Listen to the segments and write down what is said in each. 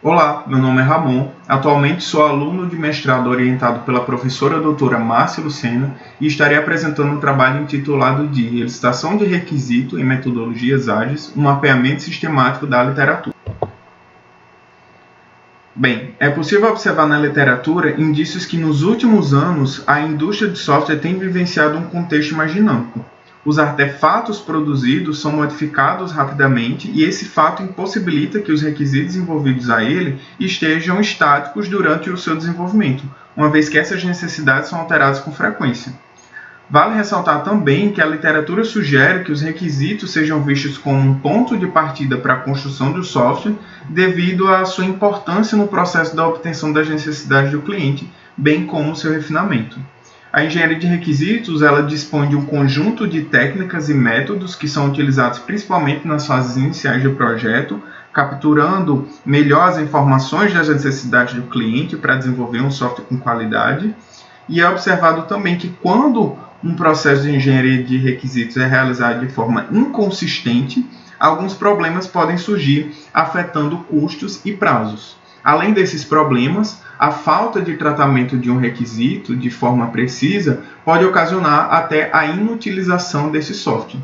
Olá, meu nome é Ramon, atualmente sou aluno de mestrado orientado pela professora doutora Márcia Lucena e estarei apresentando um trabalho intitulado de Elicitação de Requisito em Metodologias Ágeis, um mapeamento sistemático da literatura. Bem, é possível observar na literatura indícios que nos últimos anos a indústria de software tem vivenciado um contexto mais dinâmico. Os artefatos produzidos são modificados rapidamente e esse fato impossibilita que os requisitos envolvidos a ele estejam estáticos durante o seu desenvolvimento, uma vez que essas necessidades são alteradas com frequência. Vale ressaltar também que a literatura sugere que os requisitos sejam vistos como um ponto de partida para a construção do software devido à sua importância no processo da obtenção das necessidades do cliente, bem como seu refinamento. A engenharia de requisitos ela dispõe de um conjunto de técnicas e métodos que são utilizados principalmente nas fases iniciais do projeto, capturando melhor as informações das necessidades do cliente para desenvolver um software com qualidade. E é observado também que quando um processo de engenharia de requisitos é realizado de forma inconsistente, alguns problemas podem surgir, afetando custos e prazos. Além desses problemas, a falta de tratamento de um requisito de forma precisa pode ocasionar até a inutilização desse software.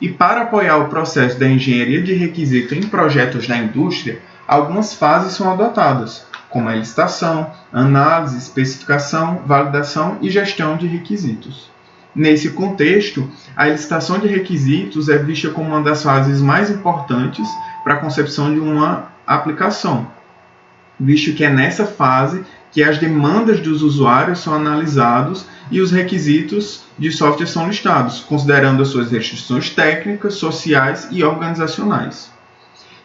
E para apoiar o processo da engenharia de requisito em projetos da indústria, algumas fases são adotadas, como a licitação, análise, especificação, validação e gestão de requisitos. Nesse contexto, a licitação de requisitos é vista como uma das fases mais importantes para a concepção de uma aplicação, visto que é nessa fase que as demandas dos usuários são analisados e os requisitos de software são listados, considerando as suas restrições técnicas, sociais e organizacionais.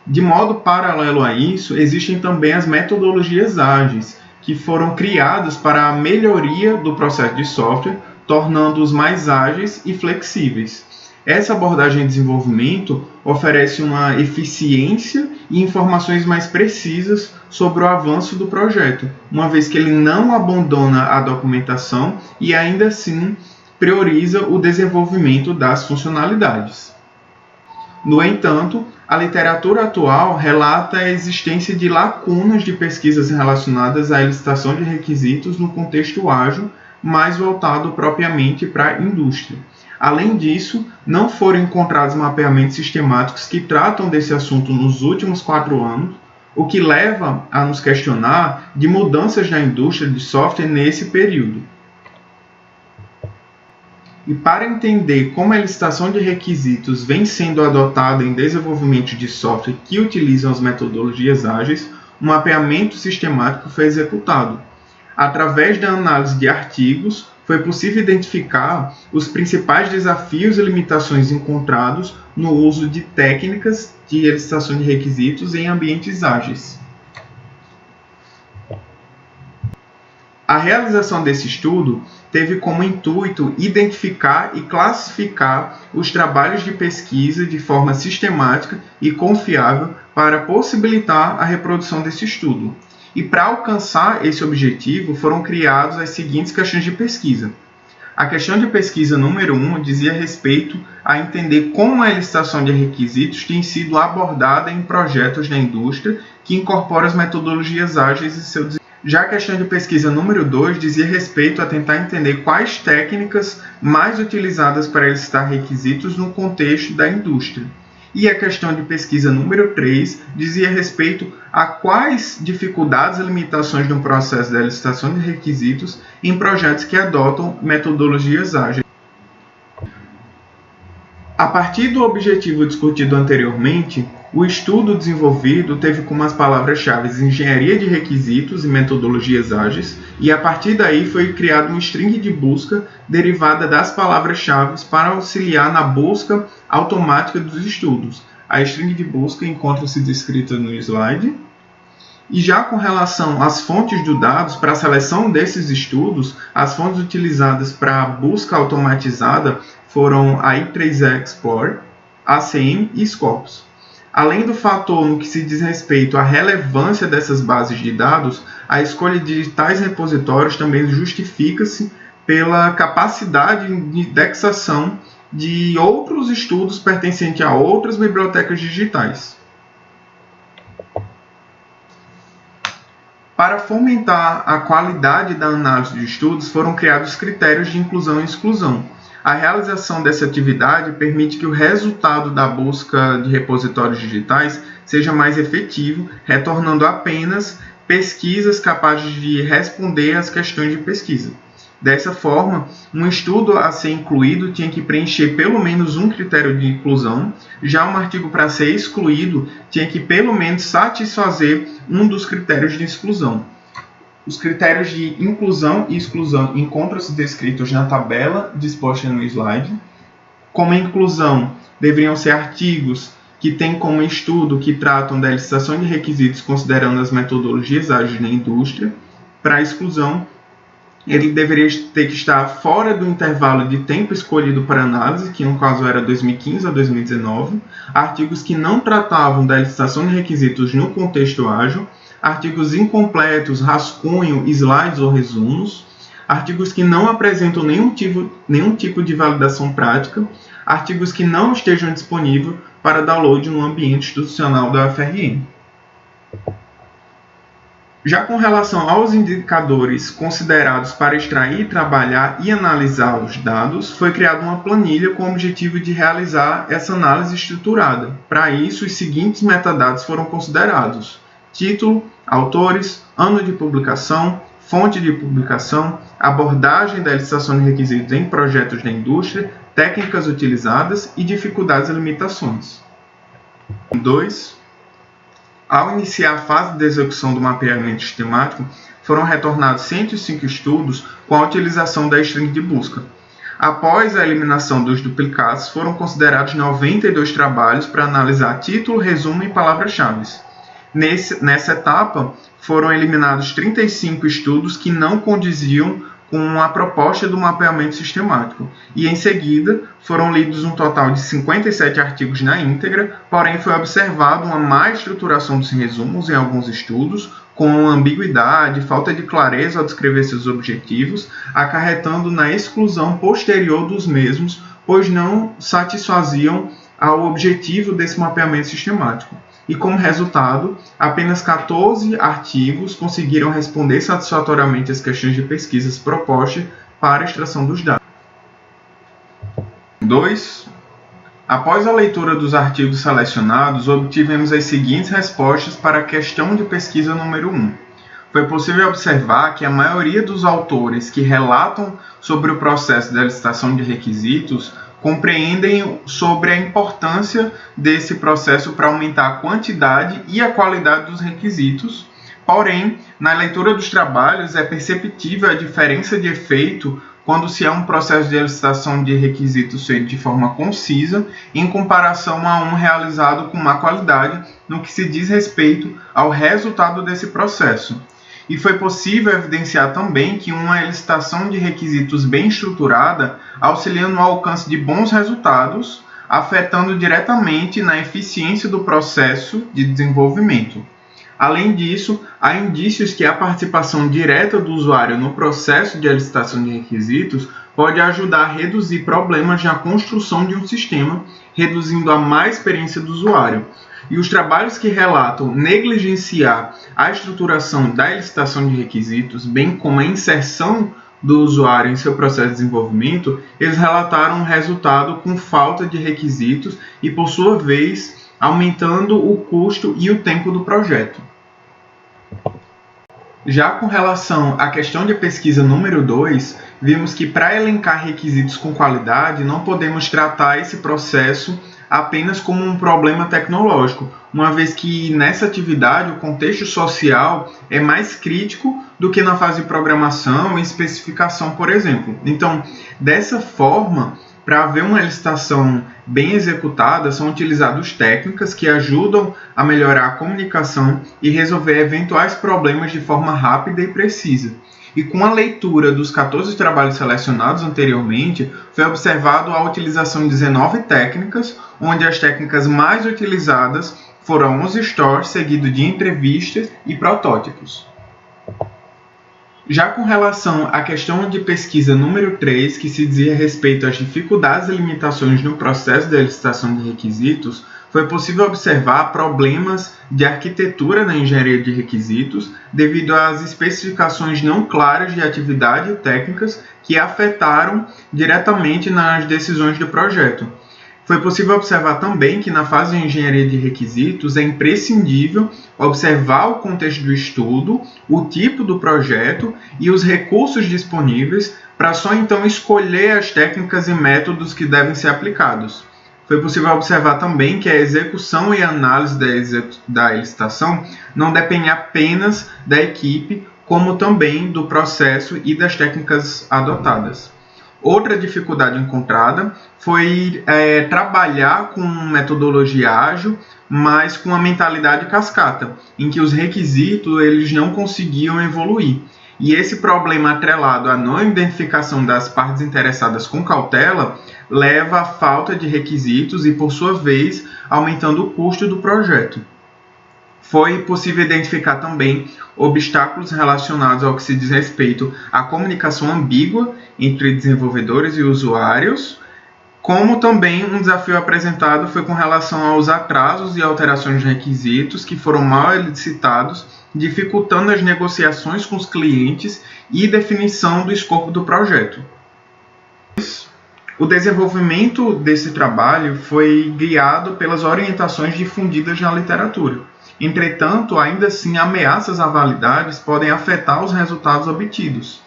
De modo paralelo a isso, existem também as metodologias ágeis, que foram criadas para a melhoria do processo de software, tornando-os mais ágeis e flexíveis. Essa abordagem de desenvolvimento oferece uma eficiência e informações mais precisas sobre o avanço do projeto, uma vez que ele não abandona a documentação e ainda assim prioriza o desenvolvimento das funcionalidades. No entanto, a literatura atual relata a existência de lacunas de pesquisas relacionadas à licitação de requisitos no contexto ágil, mais voltado propriamente para a indústria. Além disso, não foram encontrados mapeamentos sistemáticos que tratam desse assunto nos últimos 4 anos, o que leva a nos questionar de mudanças na indústria de software nesse período. E para entender como a licitação de requisitos vem sendo adotada em desenvolvimento de software que utilizam as metodologias ágeis, um mapeamento sistemático foi executado. Através da análise de artigos, foi possível identificar os principais desafios e limitações encontrados no uso de técnicas de licitação de requisitos em ambientes ágeis. A realização desse estudo teve como intuito identificar e classificar os trabalhos de pesquisa de forma sistemática e confiável para possibilitar a reprodução desse estudo. E para alcançar esse objetivo foram criadas as seguintes questões de pesquisa. A questão de pesquisa número 1 dizia respeito a entender como a licitação de requisitos tem sido abordada em projetos da indústria que incorporam as metodologias ágeis em seu desenvolvimento. Já a questão de pesquisa número 2 dizia respeito a tentar entender quais técnicas mais utilizadas para licitar requisitos no contexto da indústria. E a questão de pesquisa número 3 dizia respeito a quais dificuldades e limitações no processo da licitação de requisitos em projetos que adotam metodologias ágeis. A partir do objetivo discutido anteriormente, o estudo desenvolvido teve como as palavras-chave engenharia de requisitos e metodologias ágeis, e a partir daí foi criado um string de busca derivada das palavras-chave para auxiliar na busca automática dos estudos. A string de busca encontra-se descrita no slide. E já com relação às fontes de dados para a seleção desses estudos, as fontes utilizadas para a busca automatizada foram a i3 Explorer, ACM e Scopus. Além do fator no que se diz respeito à relevância dessas bases de dados, a escolha de tais repositórios também justifica-se pela capacidade de indexação de outros estudos pertencentes a outras bibliotecas digitais. Para fomentar a qualidade da análise de estudos, foram criados critérios de inclusão e exclusão. A realização dessa atividade permite que o resultado da busca de repositórios digitais seja mais efetivo, retornando apenas pesquisas capazes de responder às questões de pesquisa. Dessa forma, um estudo a ser incluído tinha que preencher pelo menos um critério de inclusão, já um artigo para ser excluído tinha que pelo menos satisfazer um dos critérios de exclusão. Os critérios de inclusão e exclusão encontram-se descritos na tabela disposta no slide. Como inclusão, deveriam ser artigos que têm como estudo que tratam da licitação de requisitos considerando as metodologias ágeis na indústria. Para a exclusão, ele deveria ter que estar fora do intervalo de tempo escolhido para análise, que no caso era 2015 a 2019, artigos que não tratavam da licitação de requisitos no contexto ágil, artigos incompletos, rascunho, slides ou resumos, artigos que não apresentam nenhum tipo de validação prática, artigos que não estejam disponíveis para download no ambiente institucional da UFRN. Já com relação aos indicadores considerados para extrair, trabalhar e analisar os dados, foi criada uma planilha com o objetivo de realizar essa análise estruturada. Para isso, os seguintes metadados foram considerados: título, autores, ano de publicação, fonte de publicação, abordagem da licitação de requisitos em projetos da indústria, técnicas utilizadas e dificuldades e limitações. 2. Ao iniciar a fase de execução do mapeamento sistemático, foram retornados 105 estudos com a utilização da string de busca. Após a eliminação dos duplicados, foram considerados 92 trabalhos para analisar título, resumo e palavras-chave. Nessa etapa, foram eliminados 35 estudos que não condiziam com a proposta do mapeamento sistemático, e em seguida foram lidos um total de 57 artigos na íntegra, porém foi observado uma má estruturação dos resumos em alguns estudos, com ambiguidade, falta de clareza ao descrever seus objetivos, acarretando na exclusão posterior dos mesmos, pois não satisfaziam ao objetivo desse mapeamento sistemático. E como resultado, apenas 14 artigos conseguiram responder satisfatoriamente as questões de pesquisas propostas para a extração dos dados. 2. Após a leitura dos artigos selecionados, obtivemos as seguintes respostas para a questão de pesquisa número 1. Foi possível observar que a maioria dos autores que relatam sobre o processo da licitação de requisitos compreendem sobre a importância desse processo para aumentar a quantidade e a qualidade dos requisitos. Porém, na leitura dos trabalhos é perceptível a diferença de efeito quando se há um processo de licitação de requisitos feito de forma concisa em comparação a um realizado com má qualidade no que se diz respeito ao resultado desse processo. E foi possível evidenciar também que uma licitação de requisitos bem estruturada auxilia no alcance de bons resultados, afetando diretamente na eficiência do processo de desenvolvimento. Além disso, há indícios que a participação direta do usuário no processo de licitação de requisitos pode ajudar a reduzir problemas na construção de um sistema, reduzindo a má experiência do usuário. E os trabalhos que relatam negligenciar a estruturação da licitação de requisitos, bem como a inserção do usuário em seu processo de desenvolvimento, eles relataram um resultado com falta de requisitos e, por sua vez, aumentando o custo e o tempo do projeto. Já com relação à questão de pesquisa número 2, vimos que para elencar requisitos com qualidade, não podemos tratar esse processo apenas como um problema tecnológico, uma vez que nessa atividade o contexto social é mais crítico do que na fase de programação e especificação, por exemplo. Então, dessa forma, para haver uma licitação bem executada, são utilizadas técnicas que ajudam a melhorar a comunicação e resolver eventuais problemas de forma rápida e precisa. E com a leitura dos 14 trabalhos selecionados anteriormente, foi observado a utilização de 19 técnicas, onde as técnicas mais utilizadas foram os stores, seguido de entrevistas e protótipos. Já com relação à questão de pesquisa número 3, que se dizia respeito às dificuldades e limitações no processo de licitação de requisitos, foi possível observar problemas de arquitetura na engenharia de requisitos devido às especificações não claras de atividade e técnicas que afetaram diretamente nas decisões do projeto. Foi possível observar também que na fase de engenharia de requisitos é imprescindível observar o contexto do estudo, o tipo do projeto e os recursos disponíveis para só então escolher as técnicas e métodos que devem ser aplicados. Foi possível observar também que a execução e análise da licitação não depende apenas da equipe, como também do processo e das técnicas adotadas. Outra dificuldade encontrada foi trabalhar com metodologia ágil, mas com a mentalidade cascata, em que os requisitos eles não conseguiam evoluir. E esse problema atrelado à não identificação das partes interessadas com cautela leva à falta de requisitos e, por sua vez, aumentando o custo do projeto. Foi possível identificar também obstáculos relacionados ao que se diz respeito à comunicação ambígua entre desenvolvedores e usuários, como também um desafio apresentado foi com relação aos atrasos e alterações de requisitos que foram mal elicitados, dificultando as negociações com os clientes e definição do escopo do projeto. O desenvolvimento desse trabalho foi guiado pelas orientações difundidas na literatura. Entretanto, ainda assim, ameaças à validade podem afetar os resultados obtidos.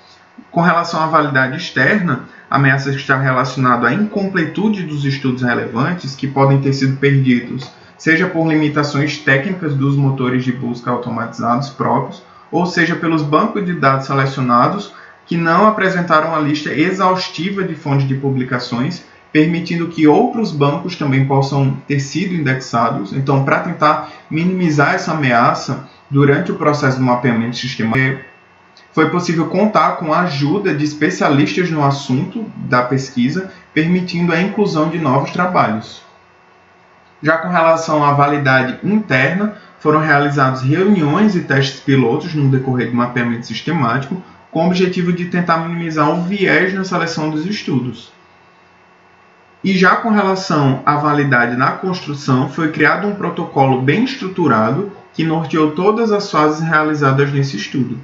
Com relação à validade externa, ameaças que estão relacionadas à incompletude dos estudos relevantes que podem ter sido perdidos, seja por limitações técnicas dos motores de busca automatizados próprios, ou seja pelos bancos de dados selecionados que não apresentaram a lista exaustiva de fontes de publicações, permitindo que outros bancos também possam ter sido indexados. Então, para tentar minimizar essa ameaça durante o processo do mapeamento sistemático, foi possível contar com a ajuda de especialistas no assunto da pesquisa, permitindo a inclusão de novos trabalhos. Já com relação à validade interna, foram realizadas reuniões e testes pilotos no decorrer do mapeamento sistemático, com o objetivo de tentar minimizar o viés na seleção dos estudos. E já com relação à validade na construção, foi criado um protocolo bem estruturado que norteou todas as fases realizadas nesse estudo.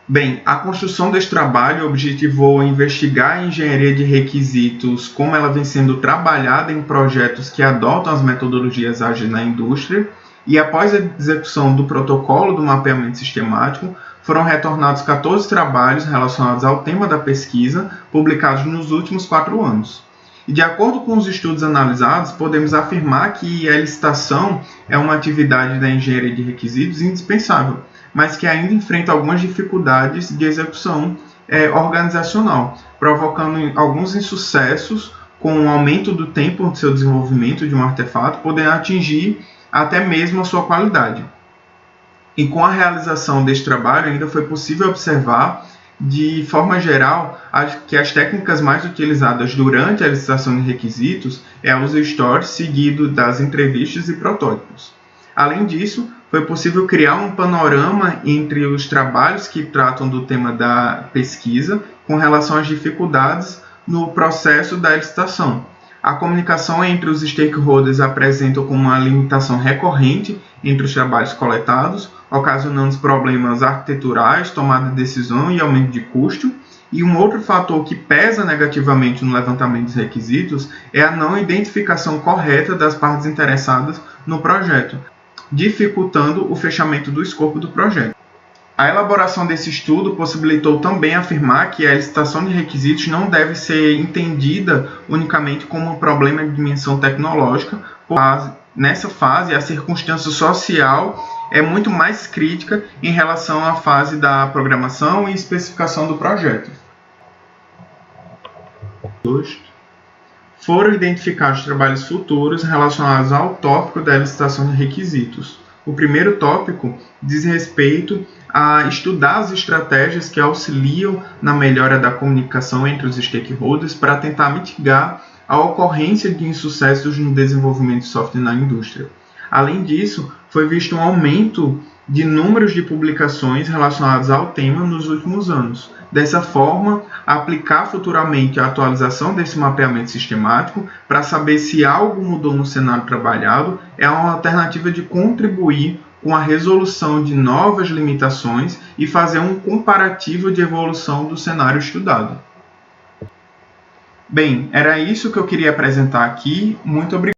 Bem, a construção deste trabalho objetivou investigar a engenharia de requisitos, como ela vem sendo trabalhada em projetos que adotam as metodologias ágeis na indústria, e após a execução do protocolo do mapeamento sistemático, foram retornados 14 trabalhos relacionados ao tema da pesquisa, publicados nos últimos 4 anos. E de acordo com os estudos analisados, podemos afirmar que a licitação é uma atividade da engenharia de requisitos indispensável, mas que ainda enfrenta algumas dificuldades de execução organizacional, provocando alguns insucessos com o aumento do tempo de seu desenvolvimento de um artefato, podendo atingir até mesmo a sua qualidade. E com a realização deste trabalho, ainda foi possível observar, de forma geral, que as técnicas mais utilizadas durante a licitação de requisitos é o user stories, seguido das entrevistas e protótipos. Além disso, foi possível criar um panorama entre os trabalhos que tratam do tema da pesquisa com relação às dificuldades no processo da licitação. A comunicação entre os stakeholders apresenta como uma limitação recorrente entre os trabalhos coletados, ocasionando problemas arquiteturais, tomada de decisão e aumento de custo. E um outro fator que pesa negativamente no levantamento dos requisitos é a não identificação correta das partes interessadas no projeto, dificultando o fechamento do escopo do projeto. A elaboração desse estudo possibilitou também afirmar que a licitação de requisitos não deve ser entendida unicamente como um problema de dimensão tecnológica, pois nessa fase a circunstância social é muito mais crítica em relação à fase da programação e especificação do projeto. Foram identificados trabalhos futuros relacionados ao tópico da licitação de requisitos. O primeiro tópico diz respeito a estudar as estratégias que auxiliam na melhora da comunicação entre os stakeholders para tentar mitigar a ocorrência de insucessos no desenvolvimento de software na indústria. Além disso, foi visto um aumento de números de publicações relacionadas ao tema nos últimos anos. Dessa forma, aplicar futuramente a atualização desse mapeamento sistemático para saber se algo mudou no cenário trabalhado é uma alternativa de contribuir com a resolução de novas limitações e fazer um comparativo de evolução do cenário estudado. Bem, era isso que eu queria apresentar aqui. Muito obrigado.